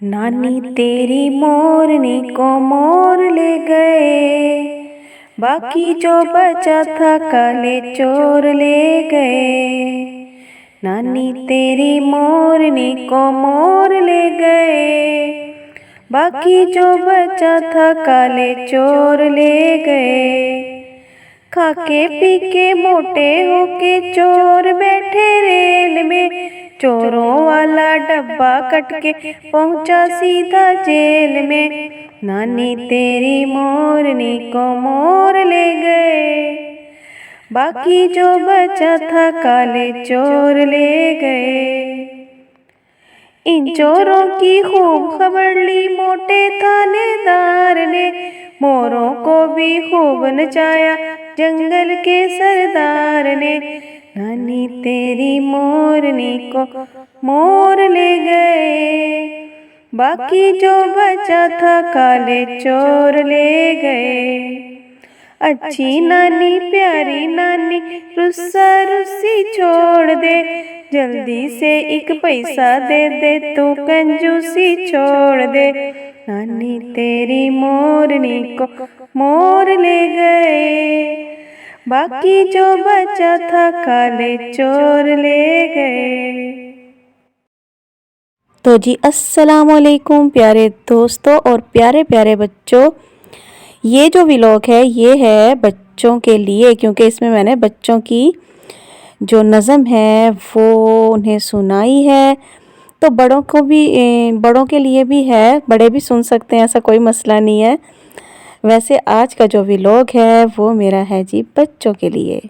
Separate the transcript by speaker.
Speaker 1: नानी तेरी मोरनी को मोर ले गए, बाकी जो बचा था काले चोर ले गए। नानी तेरी मोरनी को मोर ले गए, बाकी जो बचा था काले चोर ले गए। खाके पी के मोटे होके चोर बैठे रेल में, चोरों वाला डब्बा कट के पहुंचा सीधा जेल में। नानी तेरी मोरनी को मोर ले गए, बाकी जो बचा था काले चोर ले गए। इन चोरों की खूब खबर ली मोटे थानेदार ने, मोरों को भी खूब नचाया जंगल के सरदार ने। नानी तेरी मोरनी को मोर ले गए, बाकी जो बचा था काले चोर ले गए। अच्छी नानी प्यारी नानी रुस्सा रुस्सी छोड़ दे, जल्दी से एक पैसा दे दे तू कंजूसी छोड़ दे। नानी तेरी मोरनी को मोर ले गए, बाकी जो बचा था काले चोर ले गए।
Speaker 2: तो जी अस्सलाम वालेकुम प्यारे दोस्तों और प्यारे प्यारे बच्चों, ये जो व्लॉग है ये है बच्चों के लिए, क्योंकि इसमें मैंने बच्चों की जो नज़म है वो उन्हें सुनाई है। तो बड़ों को भी बड़ों के लिए भी है, बड़े भी सुन सकते हैं, ऐसा कोई मसला नहीं है। वैसे आज का जो व्लॉग है वो मेरा है जी बच्चों के लिए।